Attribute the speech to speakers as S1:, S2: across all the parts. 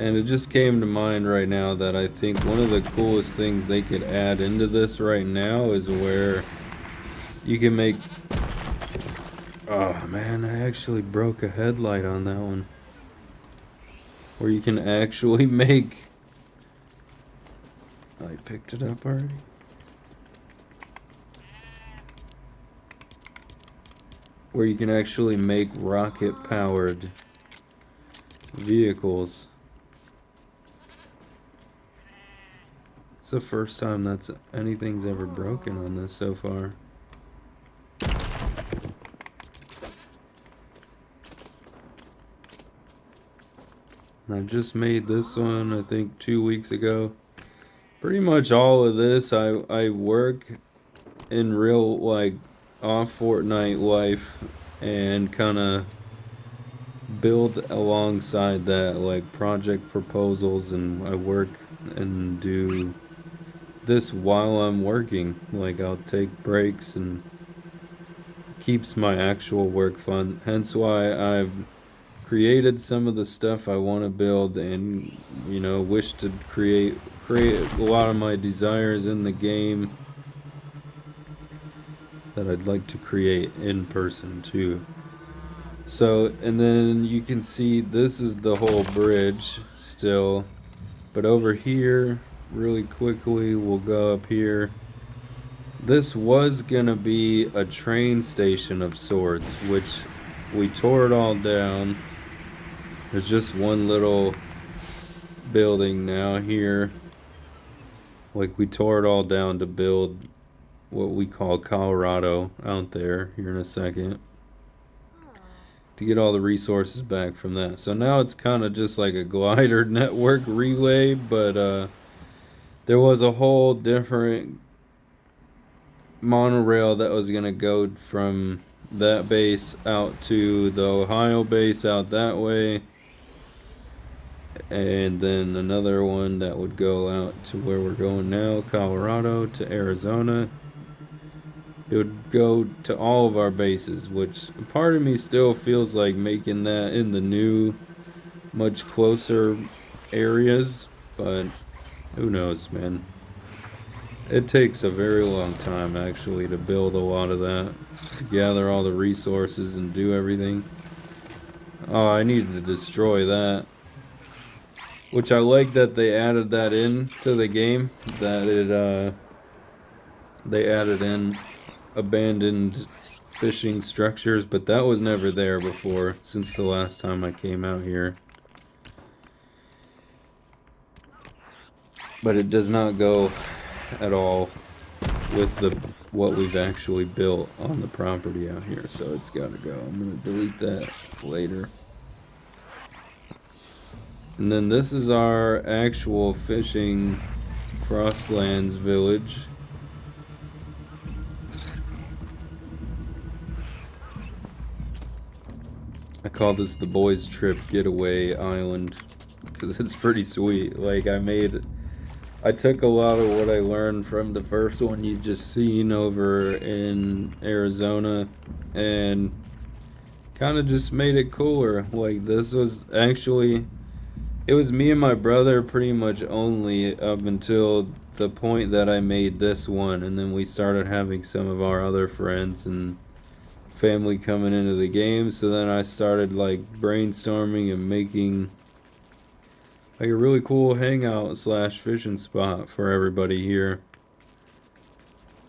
S1: And it just came to mind right now that I think one of the coolest things they could add into this right now is where you can make... Oh man, I actually broke a headlight on that one. Where you can actually make... I picked it up already. Where you can actually make rocket-powered vehicles. It's the first time that's anything's ever broken on this so far. I just made this one, I think, 2 weeks ago. Pretty much all of this, I work in real, like, off Fortnite life and kind of build alongside that, like, project proposals, and I work and do this while I'm working. Like, I'll take breaks and keeps my actual work fun. Hence why I've created some of the stuff I want to build, and wish to create a lot of my desires in the game that I'd like to create in person too. So, and then you can see this is the whole bridge still, but over here, really quickly, we'll go up here. This was gonna be a train station of sorts, which we tore it all down. There's just one little building now here. Like, we tore it all down to build what we call Colorado out there here in a second, to get all the resources back from that. So now it's kind of just like a glider network relay, but there was a whole different monorail that was going to go from that base out to the Ohio base out that way, and then another one that would go out to where we're going now, Colorado to Arizona. It would go to all of our bases, which part of me still feels like making that in the new, much closer areas, but who knows, man. It takes a very long time, actually, to build a lot of that, to gather all the resources and do everything. Oh, I needed to destroy that. Which I like that they added that in to the game, that they added in abandoned fishing structures, but that was never there before since the last time I came out here. But it does not go at all with what we've actually built on the property out here, so it's got to go. I'm going to delete that later. And then this is our actual fishing Frostlands village. I call this the boys trip getaway island because it's pretty sweet. Like, I took a lot of what I learned from the first one you've just seen over in Arizona and kind of just made it cooler. Like, this was actually, it was me and my brother pretty much only up until the point that I made this one, and then we started having some of our other friends and family coming into the game. So then I started like brainstorming and making like a really cool hangout slash fishing spot for everybody here.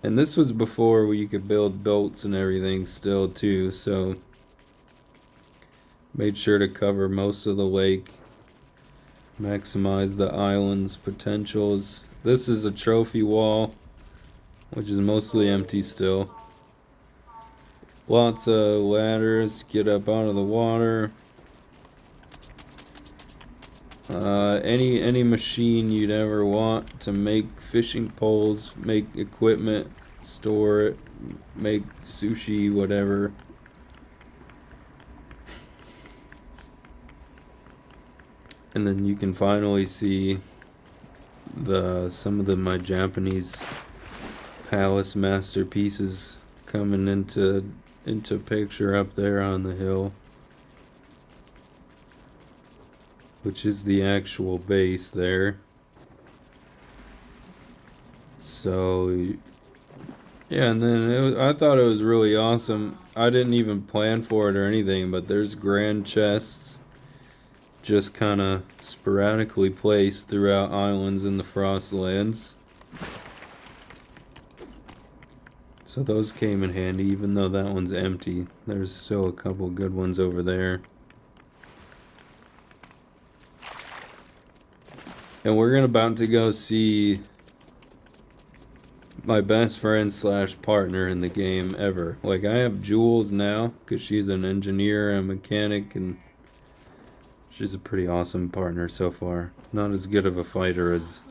S1: And this was before you could build boats and everything still too, so made sure to cover most of the lake, maximize the island's potentials. This is a trophy wall, which is mostly empty still. Lots of ladders, get up out of the water. Any machine you'd ever want to make fishing poles, make equipment, store it, make sushi, whatever. And then you can finally see some of my Japanese palace masterpieces coming into picture up there on the hill. which is the actual base there. So, yeah, and then I thought it was really awesome. I didn't even plan for it or anything, but there's grand chests just kind of sporadically placed throughout islands in the Frostlands. So those came in handy, even though that one's empty. There's still a couple good ones over there. And we're about to go see my best friend slash partner in the game ever. Like, I have Jules now, because she's an engineer and mechanic, and she's a pretty awesome partner so far. Not as good of a fighter as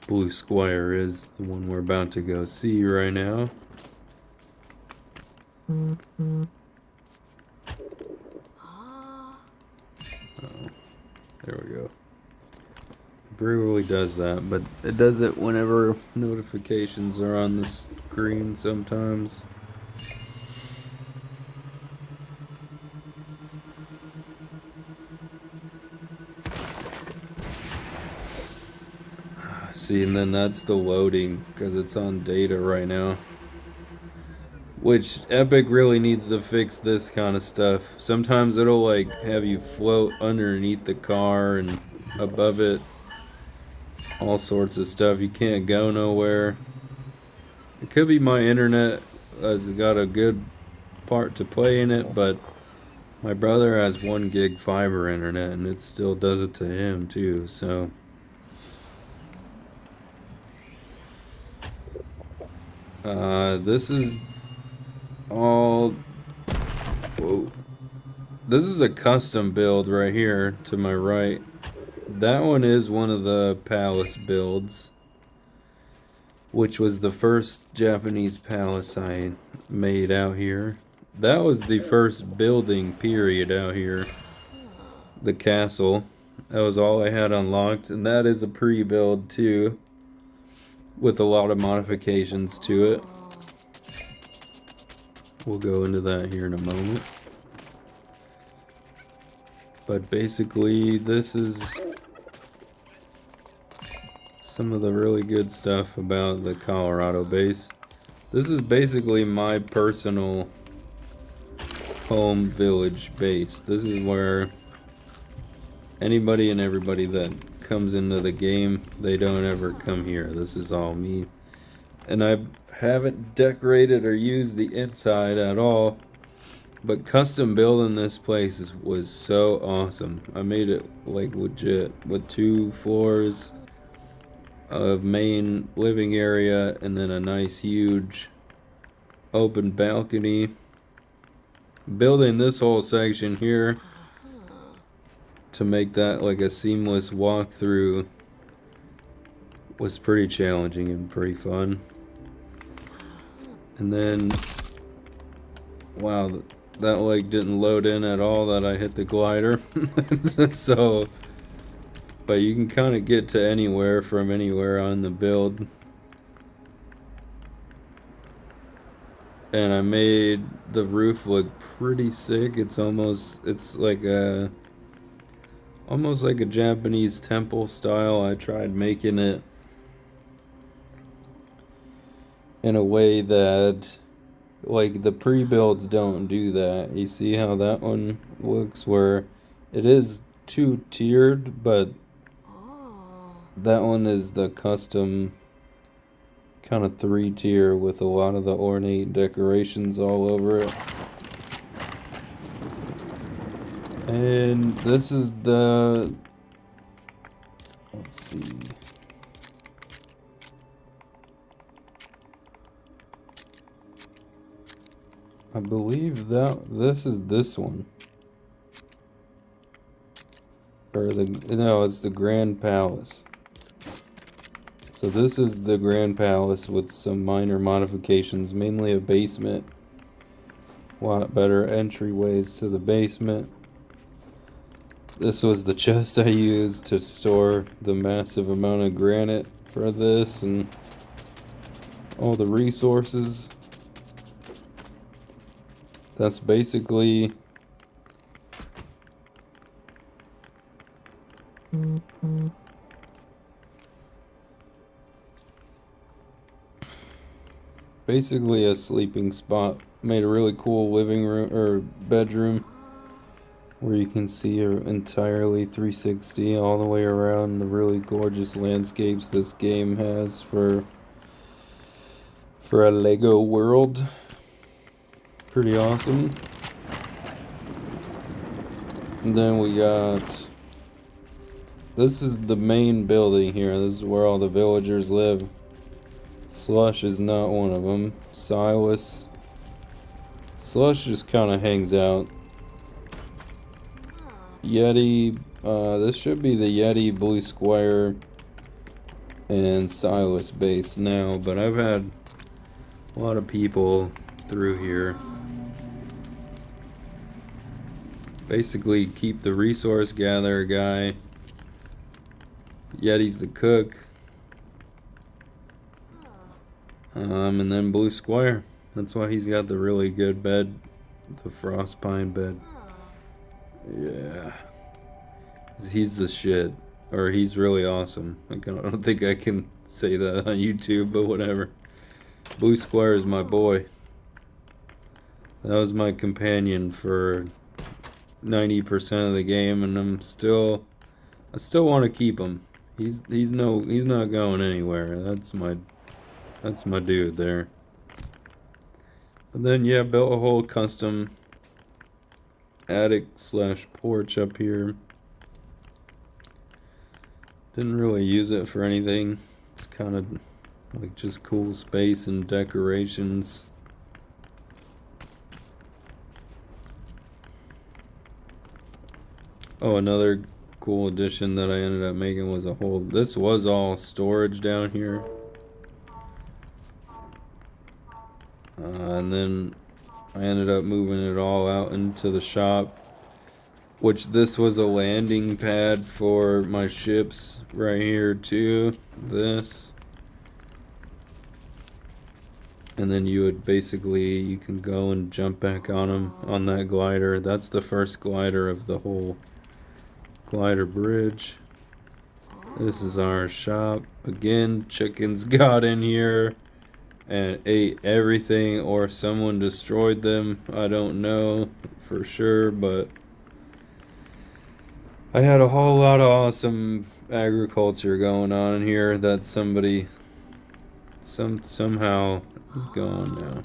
S1: Blue Squire is, the one we're about to go see right now. Oh, there we go. It rarely does that, but it does it whenever notifications are on the screen sometimes. See, and then that's the loading, because it's on data right now. Which, Epic really needs to fix this kind of stuff. Sometimes it'll, like, have you float underneath the car and above it. All sorts of stuff. You can't go nowhere. It could be my internet has got a good part to play in it, but my brother has 1 gig fiber internet, and it still does it to him, too, so... this is all... Whoa. This is a custom build right here to my right. That one is one of the palace builds, which was the first Japanese palace I made out here. That was the first building period out here. The castle. That was all I had unlocked, and that is a pre-build too, with a lot of modifications to it. We'll go into that here in a moment. But basically, this is some of the really good stuff about the Colorado base. This is basically my personal home village base. This is where anybody and everybody that comes into the game, they don't ever come here. This is all me. And I haven't decorated or used the inside at all, but custom building this place was so awesome. I made it like legit with 2 floors of main living area and then a nice huge open balcony. Building this whole section here to make that like a seamless walkthrough was pretty challenging and pretty fun. And then, wow, that like didn't load in at all that I hit the glider. So, but you can kind of get to anywhere from anywhere on the build. And I made the roof look pretty sick. It's almost like a Japanese temple style. I tried making it in a way that like the pre-builds don't do that. You see how that one looks, where it is 2-tiered, but that one is the custom kind of 3-tier with a lot of the ornate decorations all over it. And this is the, let's see, I believe that this is this one, or no, it's the Grand Palace. So this is the Grand Palace with some minor modifications, mainly a basement, a lot better entryways to the basement. This was the chest I used to store the massive amount of granite for this and all the resources. That's basically Basically a sleeping spot. Made a really cool living room or bedroom where you can see entirely 360 all the way around the really gorgeous landscapes this game has for a Lego world. Pretty awesome. And then we got, this is the main building here. This is where all the villagers live. Slush is not one of them. Silas. Slush just kind of hangs out. Yeti, this should be the Yeti, Blue Square, and Silas base now, but I've had a lot of people through here. Basically keep the resource gatherer guy. Yeti's the cook. And then Blue Square. That's why he's got the really good bed, the frost pine bed. Yeah. He's the shit. Or he's really awesome. I don't think I can say that on YouTube, but whatever. Blue Square is my boy. That was my companion for 90% of the game, and I still want to keep him. He's not going anywhere. That's my dude there. But then yeah, built a whole custom attic / porch up here. Didn't really use it for anything. It's kind of like just cool space and decorations. Oh, another cool addition that I ended up making was this was all storage down here. And then I ended up moving it all out into the shop, which this was a landing pad for my ships right here too. This. And then you can go and jump back on them on that glider. That's the first glider of the whole glider bridge. This is our shop. Again, chickens got in here and ate everything, or someone destroyed them. I don't know for sure, but I had a whole lot of awesome agriculture going on in here that somebody somehow is gone now.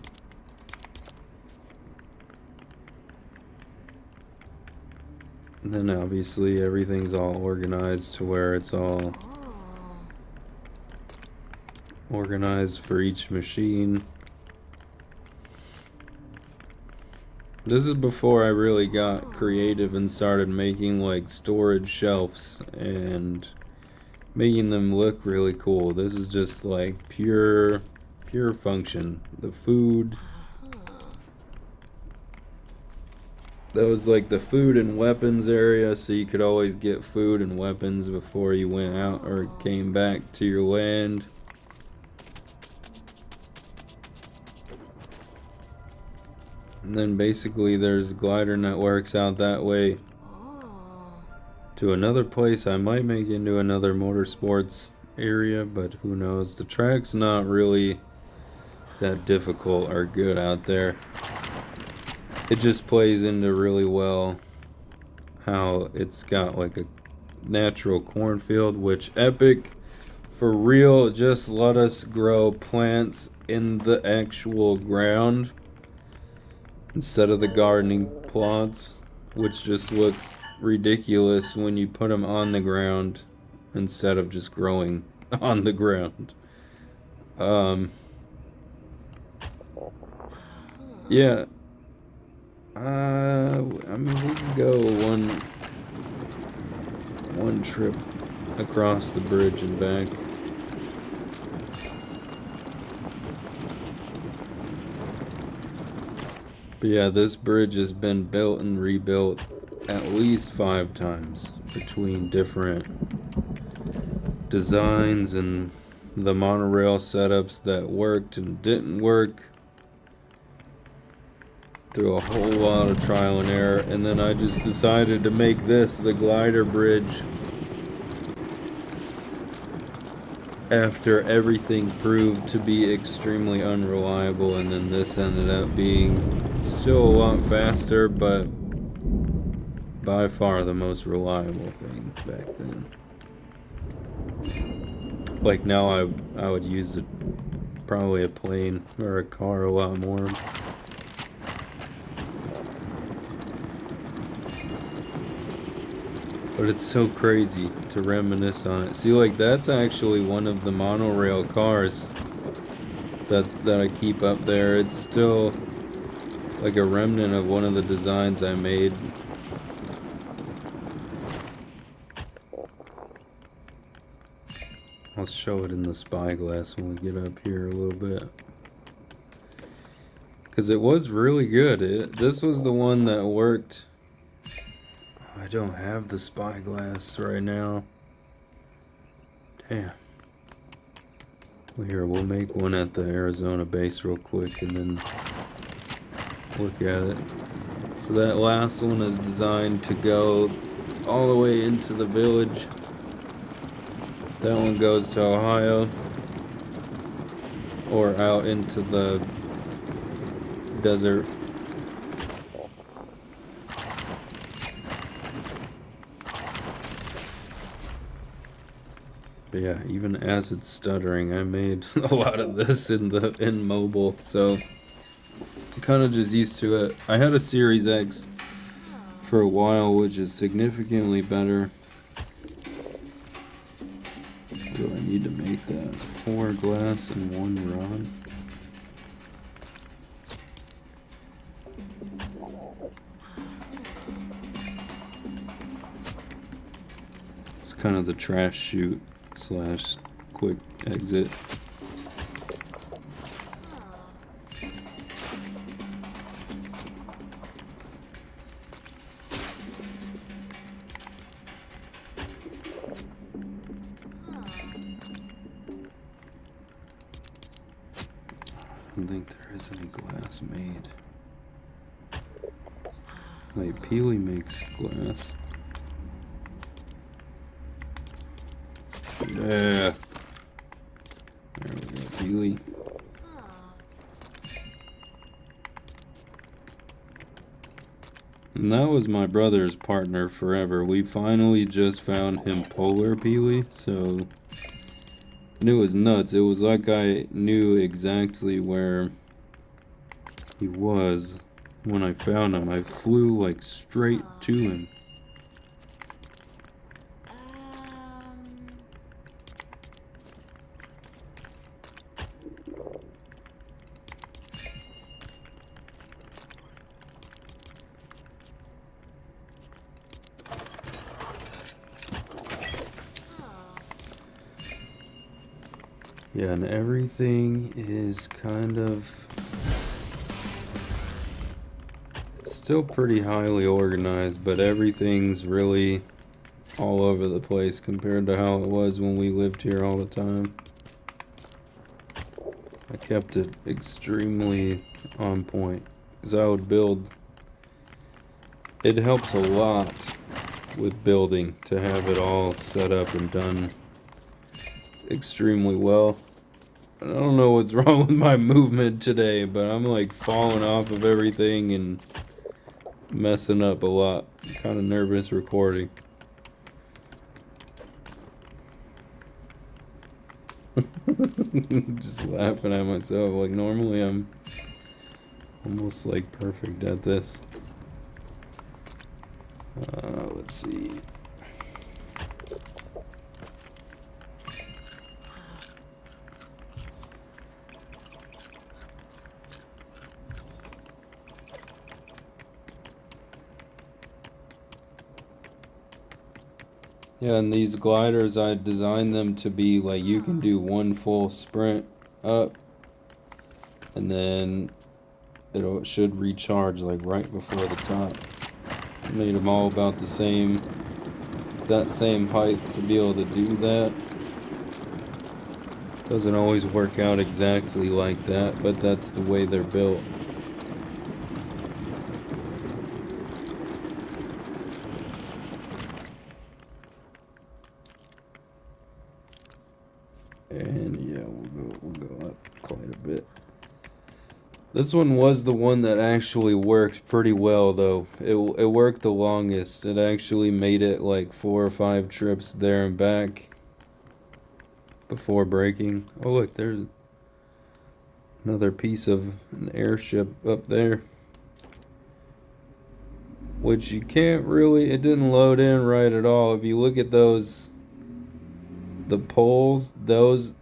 S1: And then obviously everything's all organized to where it's all organized for each machine. This is before I really got creative and started making like storage shelves and making them look really cool. This is just like pure function. The food, that was like the food and weapons area, so you could always get food and weapons before you went out or came back to your land. And then basically there's glider networks out that way to another place I might make into another motorsports area, but who knows. The track's not really that difficult or good out there. It just plays into really well how it's got like a natural cornfield, which Epic for real just let us grow plants in the actual ground instead of the gardening plots, which just look ridiculous when you put them on the ground instead of just growing on the ground. Yeah. I mean, we can go one trip across the bridge and back. But yeah, this bridge has been built and rebuilt at least 5 times between different designs and the monorail setups that worked and didn't work. Through a whole lot of trial and error, and then I just decided to make this the glider bridge after everything proved to be extremely unreliable, and then this ended up being still a lot faster, but by far the most reliable thing back then. Like now I would use it, probably a plane or a car, a lot more. But it's so crazy to reminisce on it. See, like that's actually one of the monorail cars that I keep up there. It's still like a remnant of one of the designs I made. I'll show it in the spyglass when we get up here a little bit. Because it was really good. This was the one that worked. I don't have the spyglass right now. Damn. Well, here, we'll make one at the Arizona base real quick and then look at it. So that last one is designed to go all the way into the village. That one goes to Ohio or out into the desert. But yeah, even as it's stuttering, I made a lot of this in mobile, so I'm kind of just used to it. I had a Series X for a while, which is significantly better. What do I need to make that? 4 glass and 1 rod. It's kind of the trash chute / quick exit. I don't think there is any glass made. Wait, Peely makes glass. Yeah. There we go, Peely. And that was my brother's partner forever. We finally just found him polar Peely, so... And it was nuts. It was like I knew exactly where he was when I found him. I flew like straight to him. Yeah, and everything is kind of... It's still pretty highly organized, but everything's really all over the place compared to how it was when we lived here all the time. I kept it extremely on point, because I would build... It helps a lot with building to have it all set up and done extremely well. I don't know what's wrong with my movement today, but I'm like falling off of everything and messing up a lot. I'm kind of nervous recording. Just laughing at myself. Like normally I'm almost like perfect at this. Let's see. Yeah, and these gliders, I designed them to be like you can do one full sprint up and then it should recharge like right before the top. I made them all about that same height to be able to do that. Doesn't always work out exactly like that, but that's the way they're built. This one was the one that actually worked pretty well, though. It worked the longest. It actually made it like 4 or 5 trips there and back before breaking. Oh, look, there's another piece of an airship up there. Which you can't really, it didn't load in right at all. If you look at those, the poles, those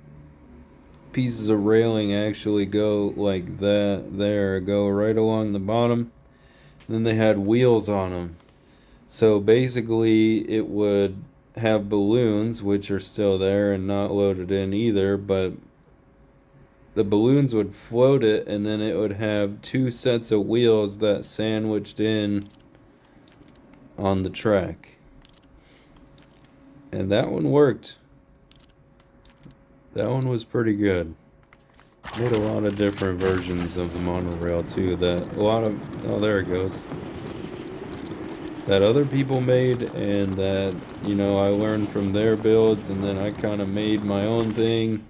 S1: pieces of railing actually go like that there, go right along the bottom. And then they had wheels on them. So basically it would have balloons, which are still there and not loaded in either, but the balloons would float it, and then it would have 2 sets of wheels that sandwiched in on the track. And that one worked. That one was pretty good. Made a lot of different versions of the monorail too. Oh, there it goes. That other people made, and that, I learned from their builds, and then I kind of made my own thing,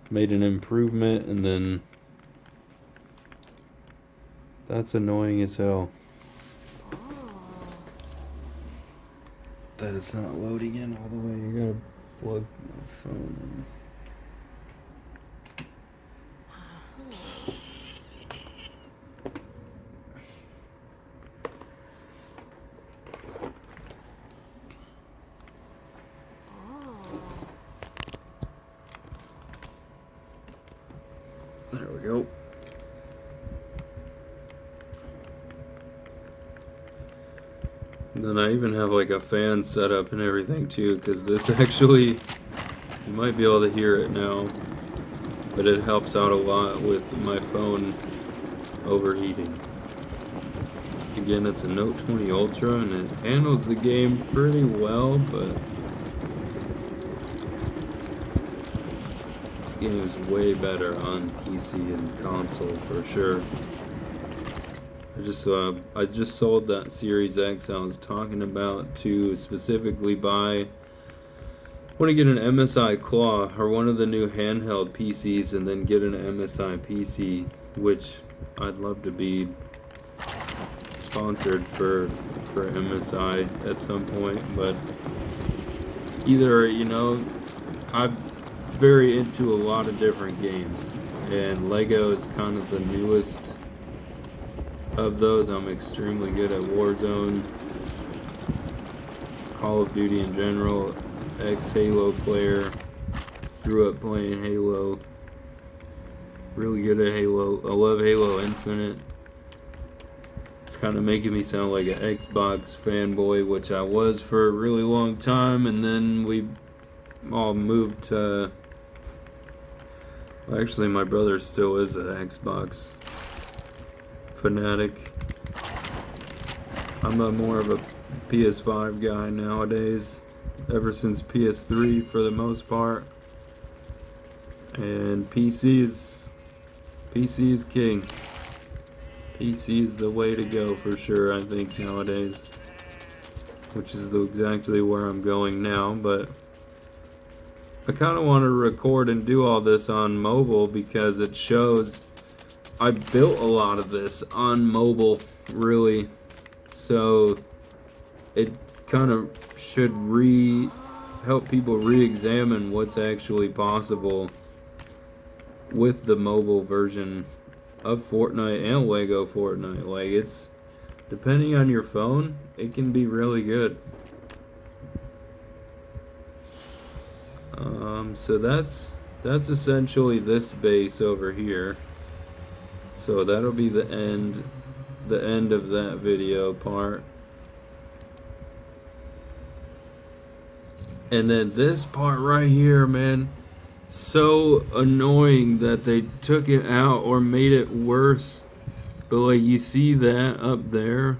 S1: made an improvement, and then that's annoying as hell. That it's not loading in all the way. You gotta plug my phone in. There we go. And then I even have like a fan set up and everything too, because this actually, you might be able to hear it now, but it helps out a lot with my phone overheating. Again, it's a Note 20 Ultra, and it handles the game pretty well, but this game is way better on PC and console for sure. I just sold that Series X I was talking about to specifically buy. I want to get an MSI Claw or one of the new handheld PCs, and then get an MSI PC, which I'd love to be sponsored for MSI at some point. But either, I'm very into a lot of different games, and Lego is kind of the newest of those. I'm extremely good at Warzone, Call of Duty in general, ex-Halo player, grew up playing Halo, really good at Halo. I love Halo Infinite. It's kind of making me sound like an Xbox fanboy, which I was for a really long time, and then we all moved to, well, actually my brother still is an Xbox fanatic. I'm more of a PS5 guy nowadays, ever since PS3 for the most part. And PC is king. PC is the way to go for sure, I think, nowadays. Which is exactly where I'm going now, but I kind of want to record and do all this on mobile because it shows I built a lot of this on mobile, really, so it kind of should help people re-examine what's actually possible with the mobile version of Fortnite and Lego Fortnite. Like, it's, depending on your phone, it can be really good. So that's essentially this base over here. So that'll be the end of that video part. And then this part right here, man, so annoying that they took it out or made it worse. But like, you see that up there?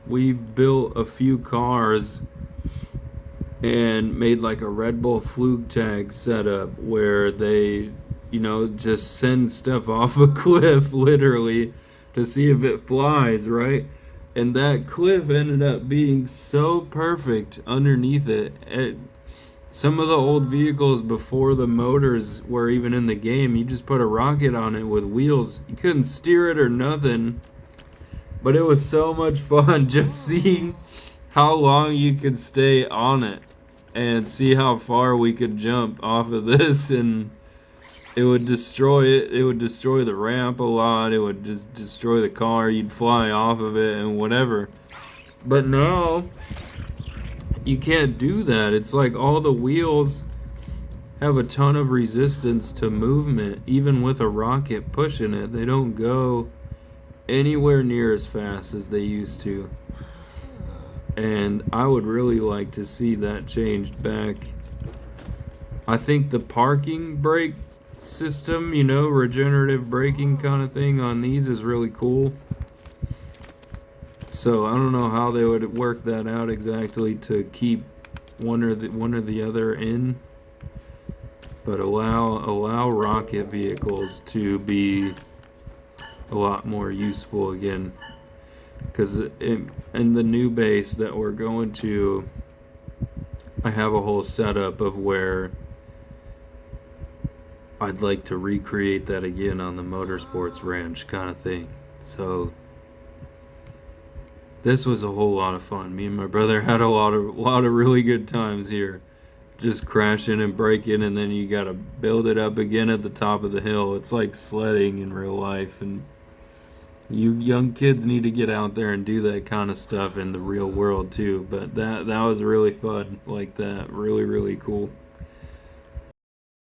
S1: We've built a few cars and made like a Red Bull Fluke tag setup where they, just send stuff off a cliff literally to see if it flies, right? And that cliff ended up being so perfect underneath it. Some of the old vehicles before the motors were even in the game, you just put a rocket on it with wheels. You couldn't steer it or nothing. But it was so much fun just seeing how long you could stay on it and see how far we could jump off of this, and it would destroy it. It would destroy the ramp a lot. It would just destroy the car. You'd fly off of it and whatever. But now you can't do that. It's like all the wheels have a ton of resistance to movement, even with a rocket pushing it. They don't go anywhere near as fast as they used to. And I would really like to see that changed back. I think the parking brake system, you know, regenerative braking kind of thing on these is really cool. So I don't know how they would work that out exactly to keep one or the other in, but allow rocket vehicles to be a lot more useful again. Because in the new base that we're going to, I have a whole setup of where I'd like to recreate that again on the motorsports ranch kind of thing. So this was a whole lot of fun. Me and my brother had a lot of really good times here. Just crashing and breaking, and then you gotta build it up again at the top of the hill. It's like sledding in real life, and you young kids need to get out there and do that kind of stuff in the real world too. But that was really fun, like that. Really, really cool.